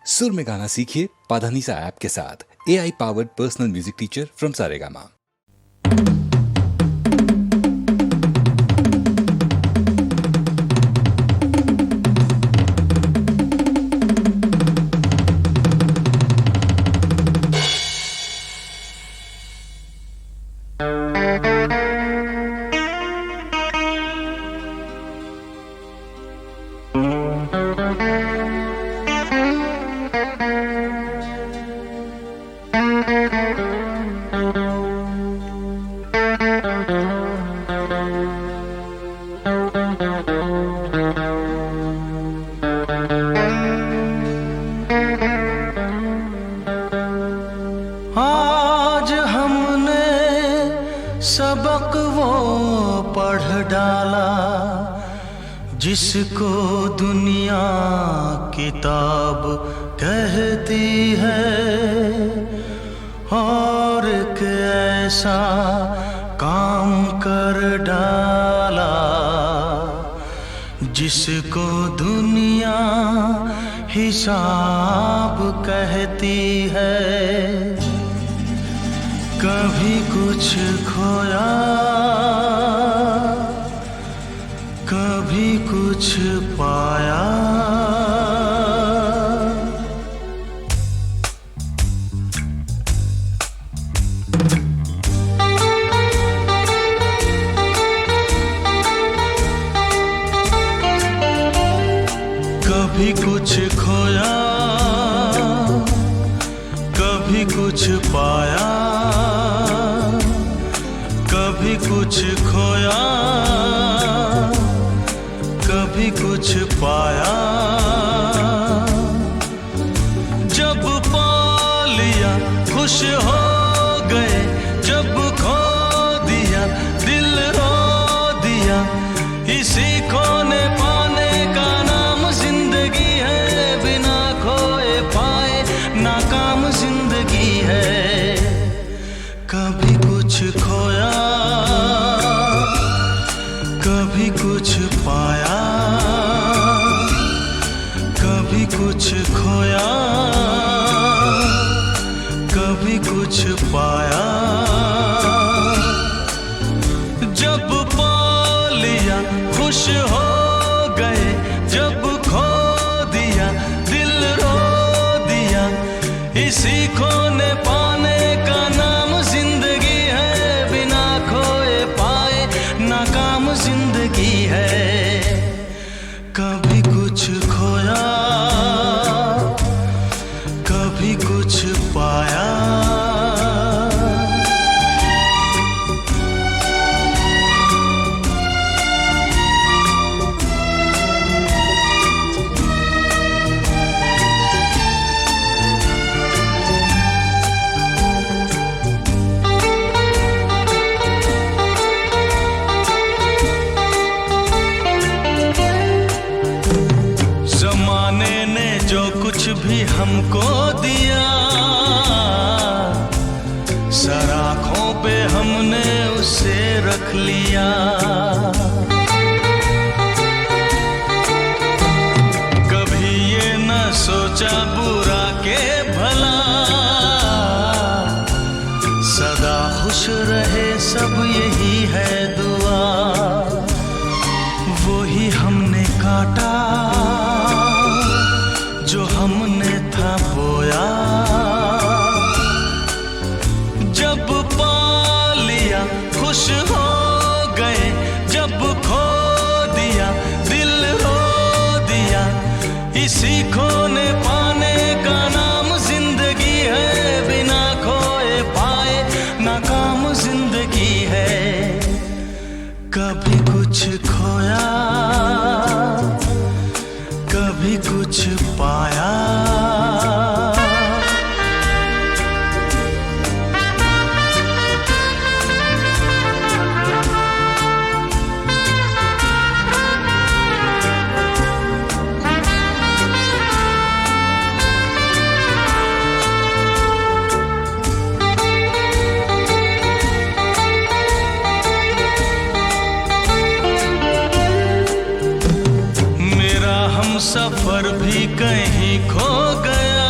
सुर में गाना सीखिए पाधानीसा ऐप के साथ। AI powered personal music teacher from Saregama. आज हमने सबक वो पढ़ डाला जिसको दुनिया किताब कहती है, और एक ऐसा काम कर डाला जिसको दुनिया हिसाब कहती है। कभी कुछ खोया, कभी कुछ पाया, कभी कुछ खोया, कभी कुछ पाया, कभी कुछ खोया, कभी कुछ पाया। जब पा लिया खुश हो गए, जब खो दिया दिल रो दिया। इसी खोने पाने का नाम जिंदगी है, बिना खोए पाए नाकाम जिंदगी है। कभी कुछ खोया, कभी कुछ पाया, कभी कुछ खोया, कभी कुछ पाया। जब पा लिया खुश हो गए, जब खो दिया दिल रो दिया। इसी खोने पाने का नाम जिंदगी है, बिना खोए पाए नाकाम जिंदगी है। कभी कुछ खोया, कभी कुछ पाया। ज़माने ने जो कुछ भी हमको दिया, सराखों पे हमने उसे रख लिया। कभी ये न सोचा बुरा के भला, सदा खुश रहे सब यही है दुआ। वो ही हमने काटा जो हमने था बोया। जब पा लिया खुश हो गए, जब खो दिया दिल रो दिया। इसी खोने पाने का नाम जिंदगी है, बिना खोए पाए नाकाम जिंदगी है। कभी कुछ खोया, कभी कुछ पाया। सफर भी कहीं खो गया,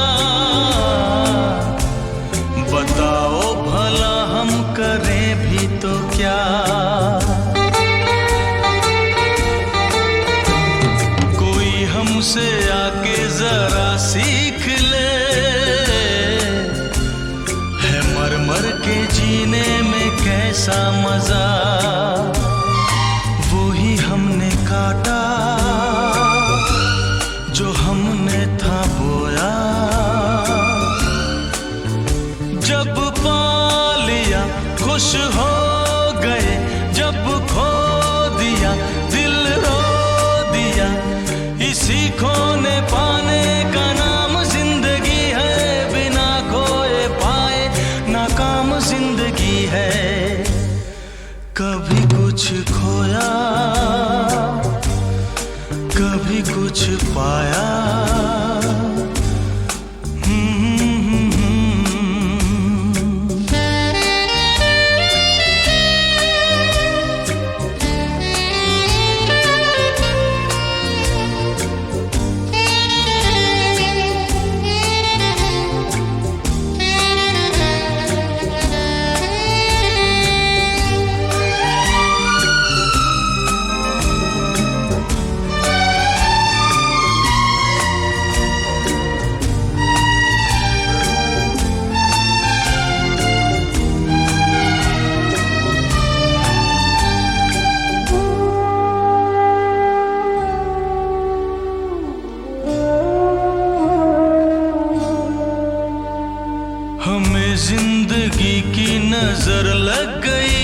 नजर लग गई,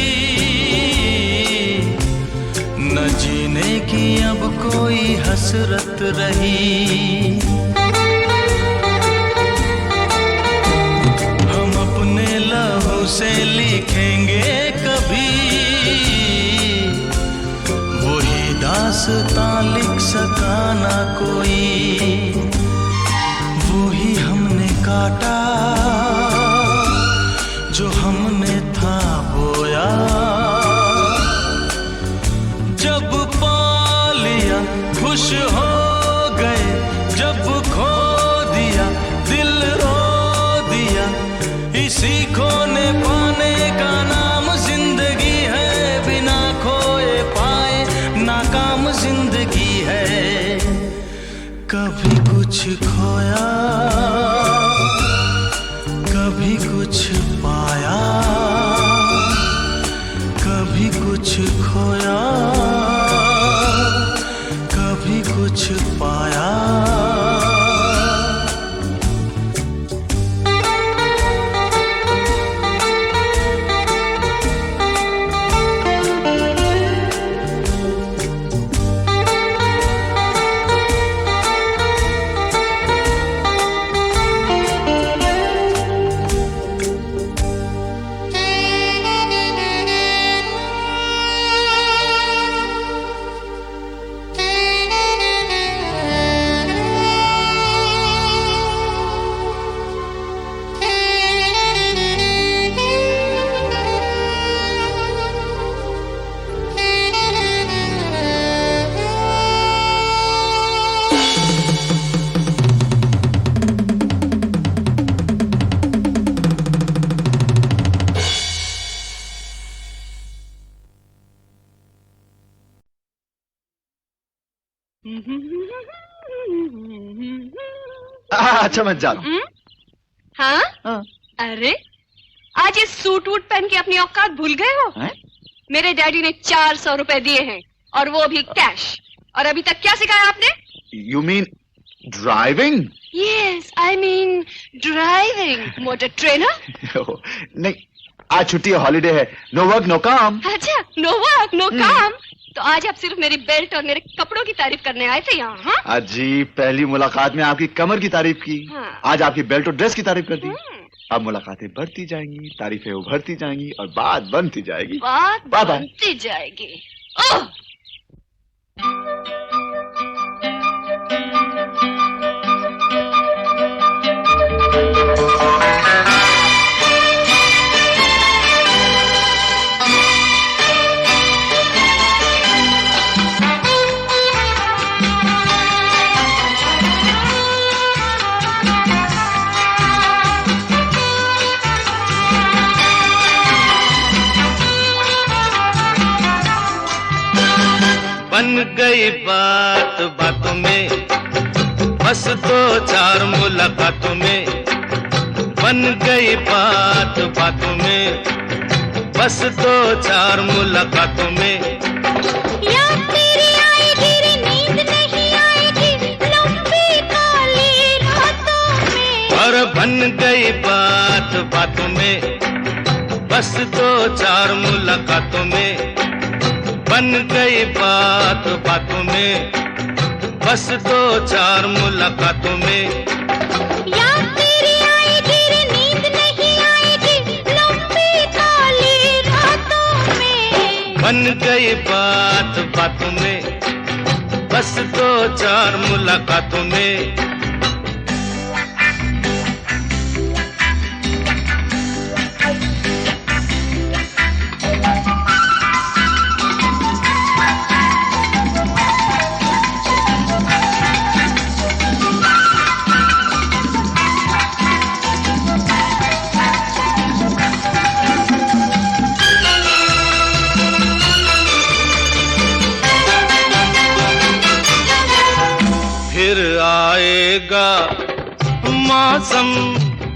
न जीने की अब कोई हसरत रही। हम अपने लहू से लिखेंगे कभी, वही दास्तां लिख सका ना कोई। वही हमने काटा जो हमने था बोया, जब पा लिया खुश हो गए, जब खो दिया दिल रो दिया। इसी खोने पाने का नाम जिंदगी है, बिना खोए पाए नाकाम जिंदगी है। कभी कुछ खोया, कभी कुछ पाया, कभी कुछ खोया, कभी कुछ पाया। अच्छा मैं जा रहा हूँ। हाँ? हाँ। अरे आज ये सूट वूट पहन के अपनी औकात भूल गए हो? हैं? मेरे डैडी ने 400 रुपए दिए हैं और वो भी कैश। और अभी तक क्या सिखाया आपने? You mean driving? Yes, I mean driving. Motor trainer? नहीं, आज छुट्टी है, हॉलीडे है। नो वर्क नो काम। अच्छा, नो वर्क नो काम। तो आज आप सिर्फ मेरी बेल्ट और मेरे कपड़ों की तारीफ करने आए थे यहाँ? हाँ? अजी पहली मुलाकात में आपकी कमर की तारीफ की, हाँ। आज आपकी बेल्ट और ड्रेस की तारीफ कर दी। अब मुलाकातें बढ़ती जाएंगी, तारीफें उभरती जाएंगी और बात बनती जाएगी। बात बाय बाय। बनती जाएगी। ओह! बन गई बात बातों में, बस दो चार मुलाकातों में। बन गई बात बातों में, बस दो चार मुलाकातों में। याद तेरी आएगी रे, नींद नहीं आएगी लंबी काली रातों में। और बन गई बात बातों में, बस दो चार मुलाकातों में। बन गई बात बातों में, बस दो चार मुलाकातों में। याद तेरी आएगी रे, नींद नहीं आएगी लंबी काली रातों में। बन गई बात बातों में, बस दो चार मुलाकातों में। फिर आएगा मौसम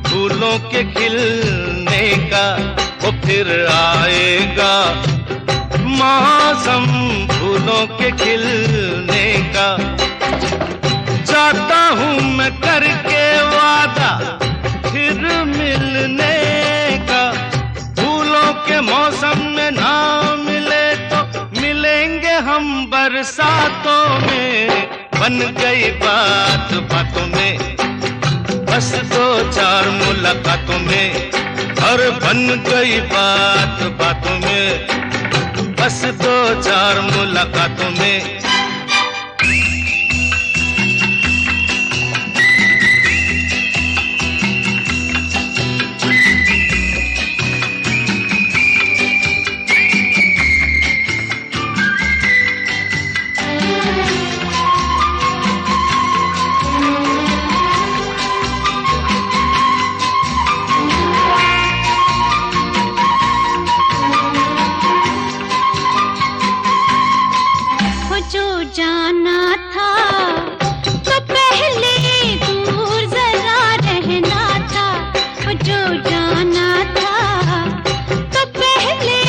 फूलों के खिलने का, वो फिर आएगा मौसम फूलों के खिलने का। चाहता हूँ मैं करके वादा फिर मिलने का, फूलों बरसातों में बन गई बात बातों में, बस दो चार मुलाकातों में, और बन गई बात बातों में, बस दो चार मुलाकातों में। जाना था तो पहले दूर जरा रहना था, जो जाना था तो पहले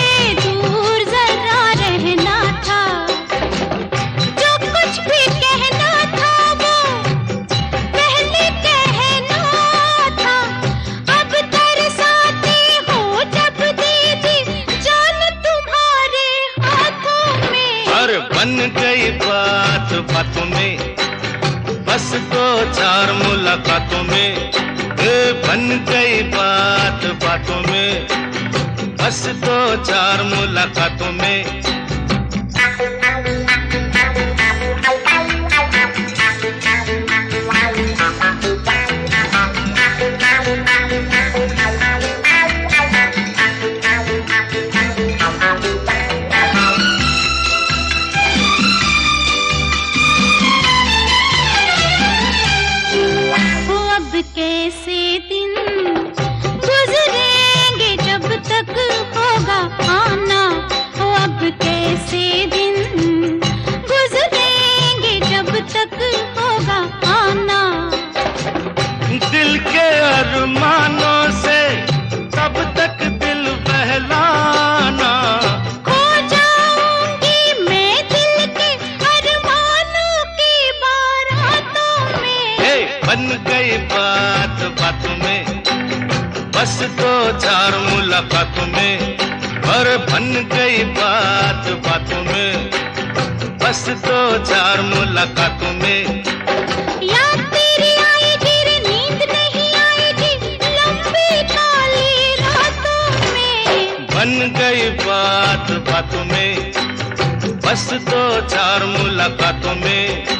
दूर जरा रहना था, जो कुछ भी कहना था वो पहले कहना था, अब तरसाते हो जब दीदी जान तुम्हारे हाथों में। और बन गई बात बातों में, बस दो चार मुलाकातों में, बन गई बात बातों में, बस दो चार मुलाकातों में। कैसे दिन गुजरेंगे जब तक होगा आना, अब कैसे दिन गुजरेंगे जब तक होगा आना। दिल के अरमानों से तब तक दिल बहलाना, खो जाऊंगी मैं दिल के अरमानों की बारातों में। बन गई बात बातों में, बस दो चार मुलाकातों में, और बन गई बात बातों में, बस दो चार मुलाकातों में। याद तेरी आएगी रे नींद नहीं आएगी लंबी काली रातों में। बन गई बात बातों में, बस दो चार मुलाकातों में।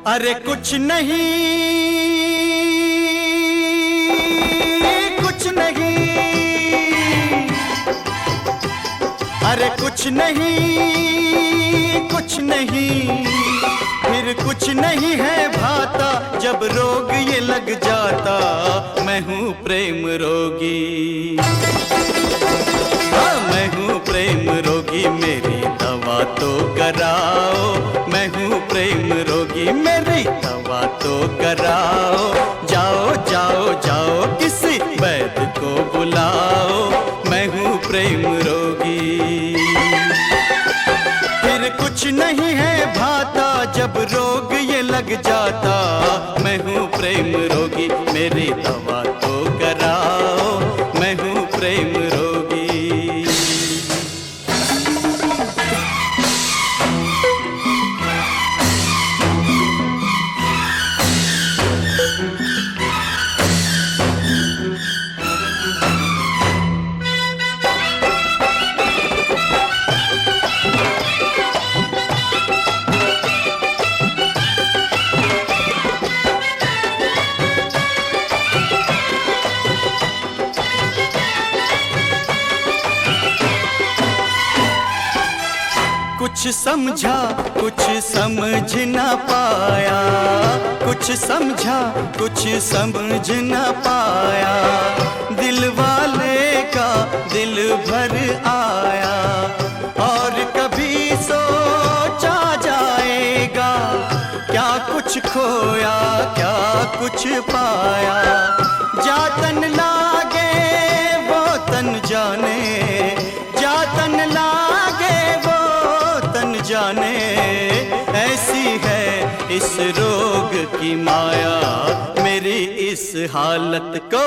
अरे कुछ नहीं कुछ नहीं कुछ नहीं, कुछ नहीं, फिर कुछ नहीं है भाता जब रोग ये लग जाता। मैं हूँ प्रेम रोगी, हाँ मैं हूँ प्रेम रोगी, मेरी दवा तो कराओ। मैं हूँ प्रेम रोगी, मेरी दवा तो कराओ। जाओ जाओ जाओ किसी वैद्य को बुलाओ। मैं हूँ प्रेम रोगी। फिर कुछ नहीं है भाता जब रोग ये लग जाता। मैं हूँ प्रेम रोगी, मेरी दवा तो कराओ। मैं हूँ प्रेम रोगी। कुछ समझा कुछ समझ न पाया, कुछ समझा कुछ समझ न पाया। दिल वाले का दिल भर आया और कभी सोचा जाएगा क्या कुछ खोया क्या कुछ पाया। जातन लागे वो तन जाने, जातन लागे वो तन जाने। ऐसी है इस रोग की माया, मेरी इस हालत को,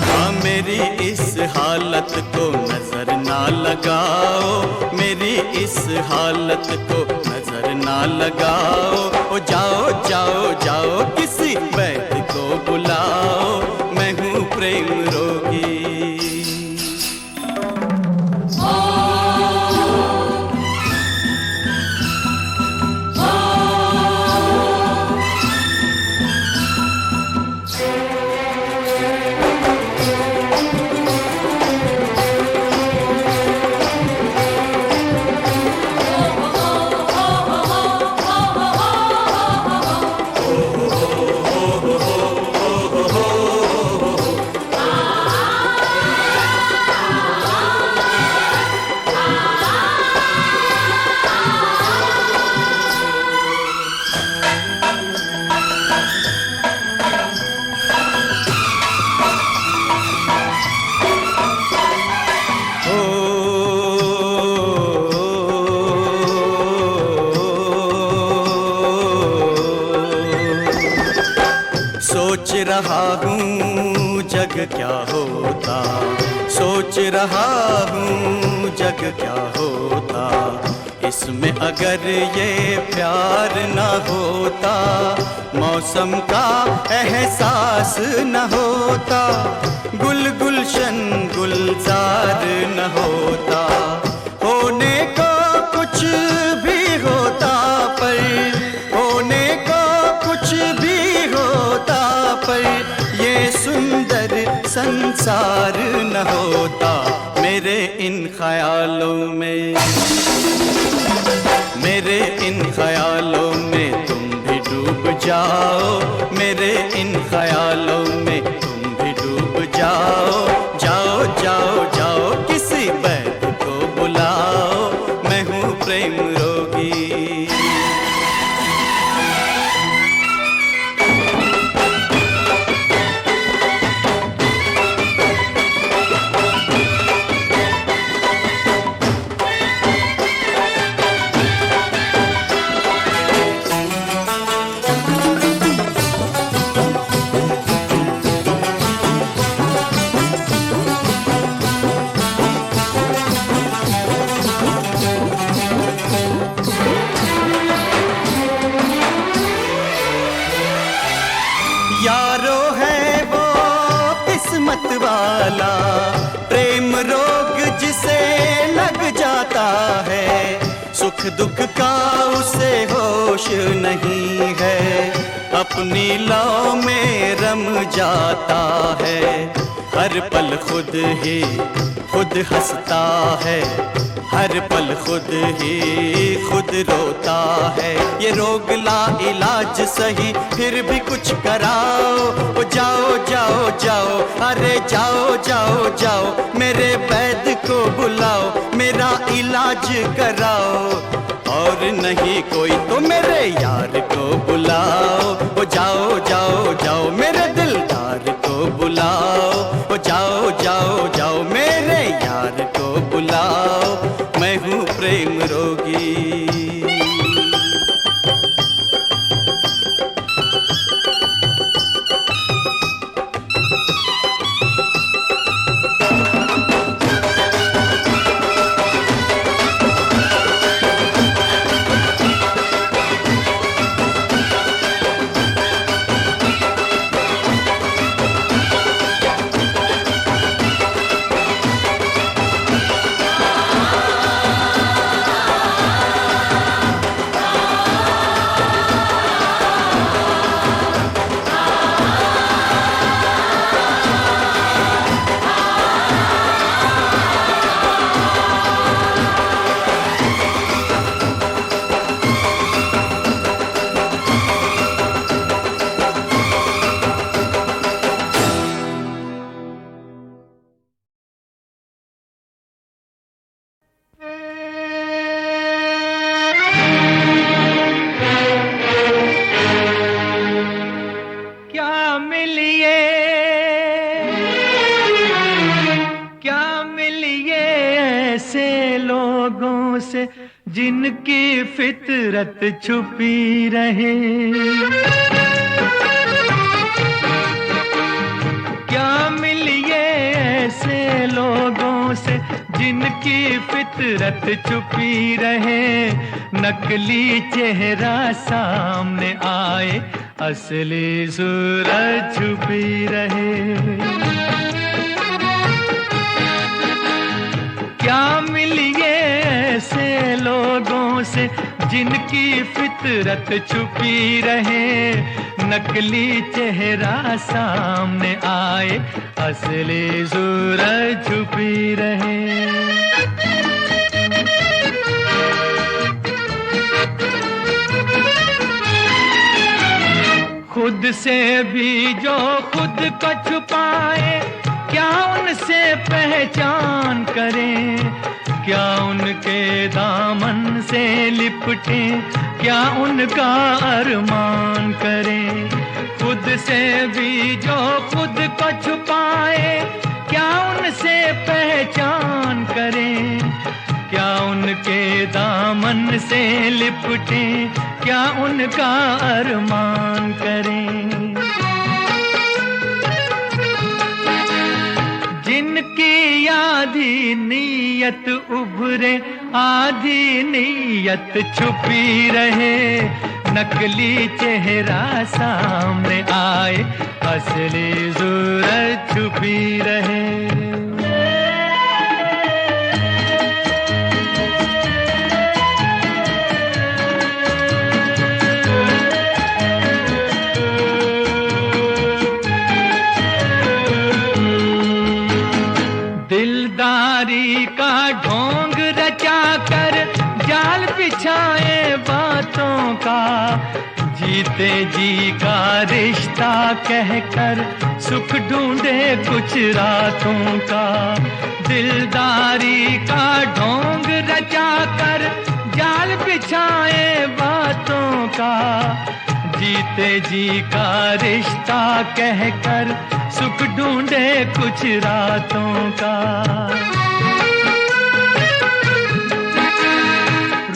हाँ मेरी इस हालत को नजर ना लगाओ। मेरी इस हालत को नजर ना लगाओ। ओ जाओ जाओ जाओ किसी वैद्य को बुलाओ। मैं हूँ प्रेम रोगी। सोच रहा हूँ जग क्या होता, सोच रहा हूँ जग क्या होता। इसमें अगर ये प्यार न होता, मौसम का एहसास न होता, गुल गुलशन गुलजार न होता। होने को कुछ भी होता पर, होने को कुछ भी होता पर, ये सुंदर संसार न होता। मेरे इन ख्यालों में, मेरे इन ख्यालों में तुम भी डूब जाओ। मेरे इन ख्यालों में तुम भी डूब जाओ। जाओ जाओ जाओ किसी वैद्य को बुलाओ। मैं हूँ प्रेम रोगी। यारो है वो किस्मत वाला, प्रेम रोग जिसे लग जाता है। सुख दुख का उसे होश नहीं है, अपनी लौ में रम जाता है। हर पल खुद ही खुद हंसता है, हर पल खुद ही खुद रोता है। ये रोग ला इलाज सही फिर भी कुछ कराओ, ओ जाओ जाओ जाओ, अरे जाओ जाओ जाओ, मेरे वैद्य को बुलाओ, मेरा इलाज कराओ। और नहीं कोई तो मेरे यार को बुलाओ, ओ जाओ जाओ जाओ, मेरे दिलदार को बुलाओ, ओ जाओ जाओ जाओ, मेरे यार को बुलाओ, मैं हूँ प्रेम रोगी। जिनकी फितरत छुपी रहे, क्या मिलिए ऐसे लोगों से जिनकी फितरत छुपी रहे। नकली चेहरा सामने आए, असली सूरत छुपी रहे। क्या मिलिए ऐसे लोगों से जिनकी फितरत छुपी रहे। नकली चेहरा सामने आए, असली सूरत छुपी रहे। खुद से भी जो खुद को छुपाए, क्या उनसे पहचान करें। क्या उनके दामन से लिपटे, क्या उनका अरमान करें। खुद से भी जो खुद को छुपाए, क्या उनसे पहचान करें। क्या उनके दामन से लिपटे, क्या उनका अरमान करें। जिनकी आधी नीयत उभरे, आधी नीयत छुपी रहे। नकली चेहरा सामने आए, असली सूरत छुपी रहे। दिलदारी का ढोंग रचा कर जाल बिछाए बातों का। जीते जी का रिश्ता कहकर सुख ढूंढे कुछ रातों का। दिलदारी का ढोंग रचा कर जाल बिछाए बातों का। जीते जी का रिश्ता कहकर सुख ढूंढे कुछ रातों का।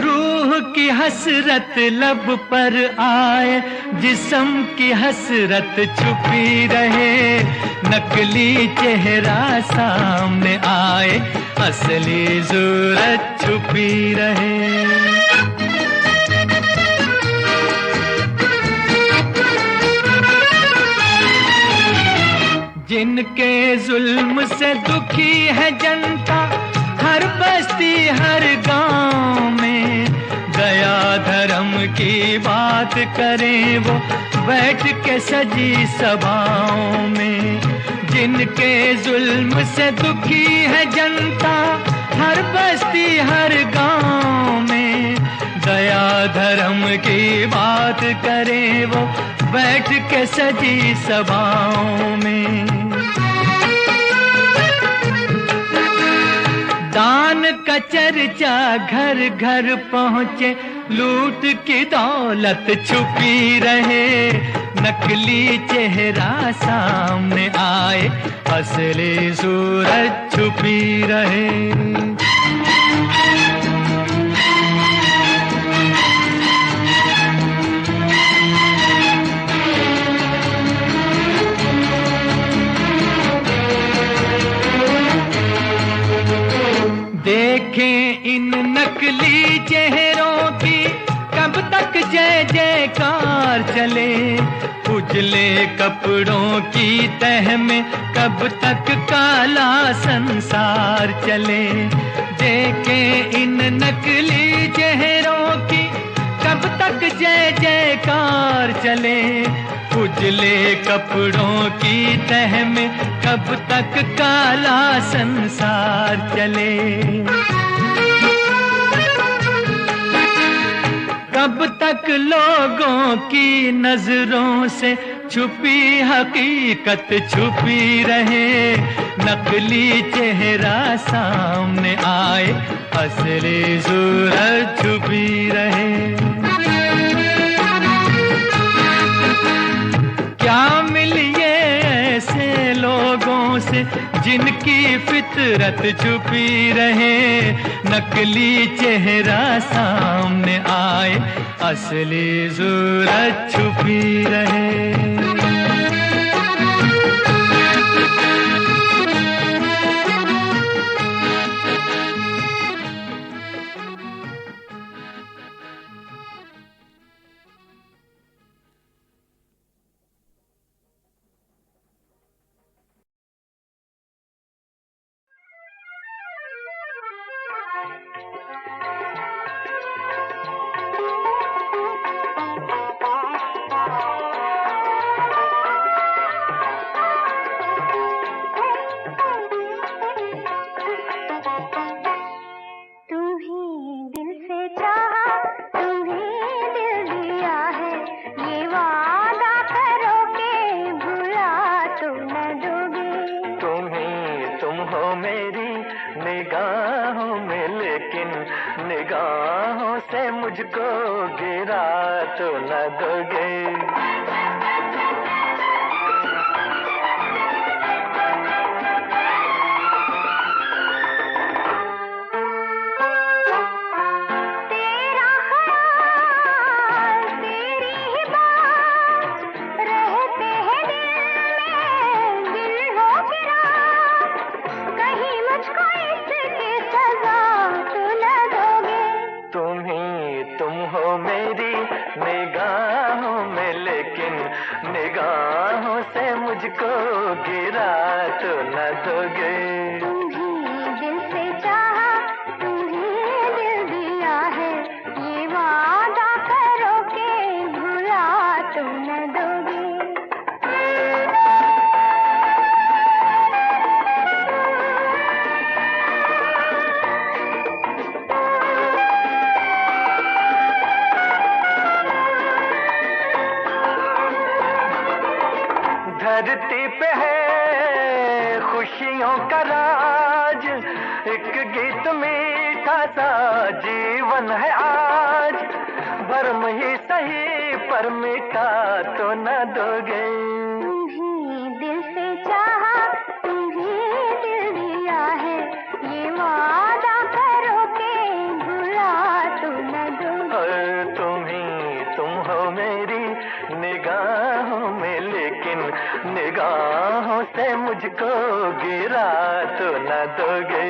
रूह की हसरत लब पर आए, जिस्म की हसरत छुपी रहे। नकली चेहरा सामने आए, असली सूरत छुपी रहे। जिनके जुल्म से दुखी है जनता, हर बस्ती हर गांव में। दया धर्म की बात करें वो बैठ के सजी सभाओं में। जिनके जुल्म से दुखी है जनता, हर बस्ती हर गांव में दया धर्म की बात करें वो बैठ के सजी सभाओं में। दान का चर्चा घर घर पहुँचे, लूट की दौलत छुपी रहे, नकली चेहरा सामने आए, असली सूरत छुपी रहे। देखें इन नकली चेहरों की कब तक जय जयकार चले, उजले कपड़ों की तह में कब तक काला संसार चले। देखें इन नकली चेहरों की कब तक जय जयकार चले, उजले कपड़ों की तह में कब तक काला संसार चले। कब तक लोगों की नजरों से छुपी हकीकत छुपी रहे, नकली चेहरा सामने आए, असली सूरत छुपी रहे। क्या मिलिए ऐसे लोगों से जिनकी फितरत छुपी रहे, नकली चेहरा सामने आए, असली सूरत छुपी रहे। निगाहों से मुझको गिरा तो न दोगे। निगाहों से मुझको गिरा तो न दोगे। तुम्हीं दिल से चाहा, तुम्हीं दिल दिया है, ये वादा करो के भुला तो न दोगे। धरती पे है खुशियों का राज, एक गीत मीठा सा जीवन है आज। भरम ही सही पर मीठा तो न दोगे। तुम्हीं दिल से चाहा, तुम्हीं दिल दिया है, ये वादा करो के भुला तो न दोगे। तुम हो मेरी निगाहों में, लेकिन निगाहों से मुझको गिरा तो न दोगे।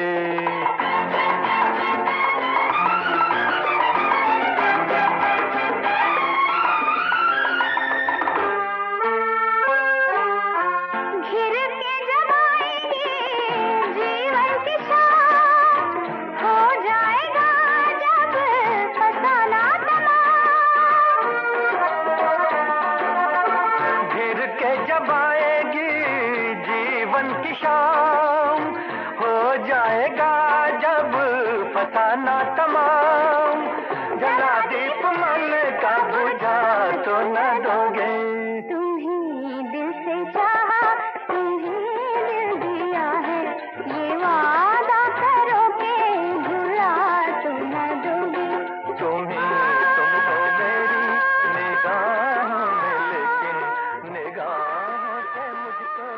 जीवन की शाम हो जाएगा जब फसाना तमाम, जला दीप मन का बुझा तो न दोगे। तुम्ही दिल से चाहा, तुम्ही दिल दिया है, ये वादा करो के भुला तो न दोगे। तुम हो मेरी निगाहों में, लेकिन निगाहों से मुझको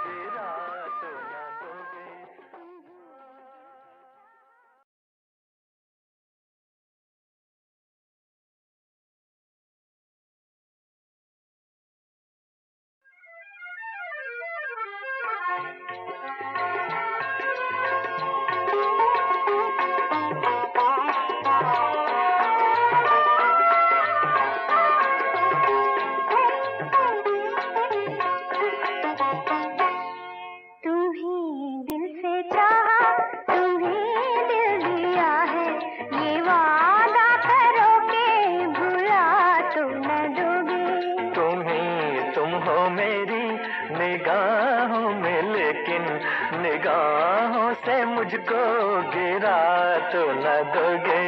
गिरा तो न दोगे। तुम्ही दिल से चाहा, तुम्ही दिल दिया है, ये वादा करो के भुला तो न दोगे। तुम हो मेरी निगाहों में, लेकिन निगाहों से मुझको गिरा तो न दोगे।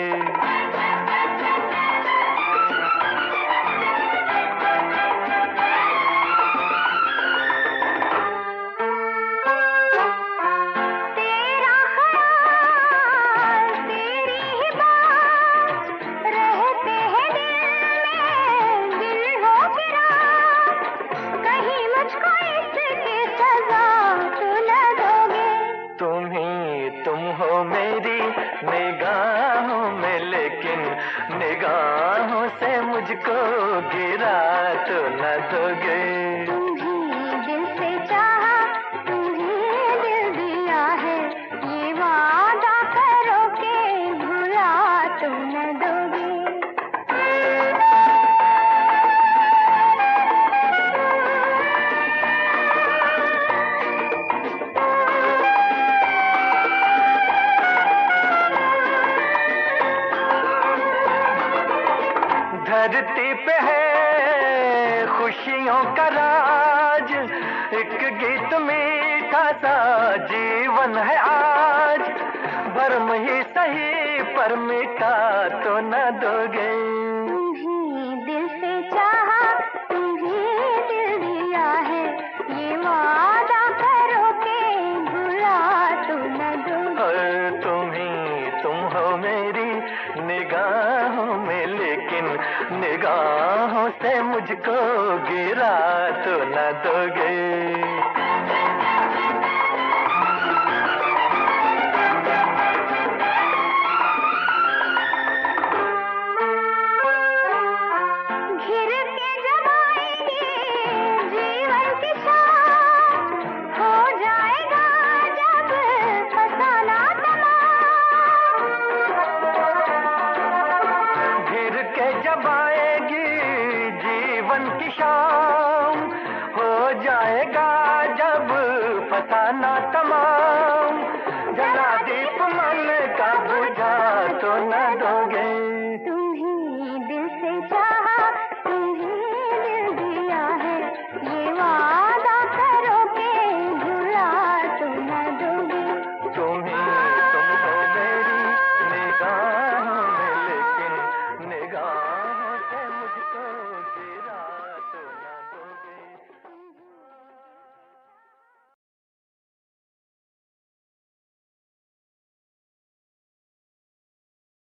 तेरा ख्याल, तेरी ही बात, रहते हैं दिल में, दिल हो गिरा, कहीं मुझको इसकी सजा तो न दोगे। तुम हो मेरी निगाहों में, लेकिन निगाहों से मुझको गिरा तो न दोगे। तुम्ही दिल से चाहा, तुम्ही दिल दिया है, ये वादा करो के भुला तो न दोगे। धरती पे है खुशियों का राज, एक गीत मीठा सा जीवन है आज, भरम ही सही पर मीठा तो न दोगे। तुम्ही दिल से चाहा, तुम्ही दिल दिया है, ये वादा करो के भुला तो न दोगे। और तुम हो मेरी निगाहों में, लेकिन निगाहों से मुझको गिरा तो न दोगे। घिर के जब आएगी जीवन की शाम, हो जाएगा जब फसाना तमाम। घिर के जब आएगी जीवन की शाम, हो जाएगा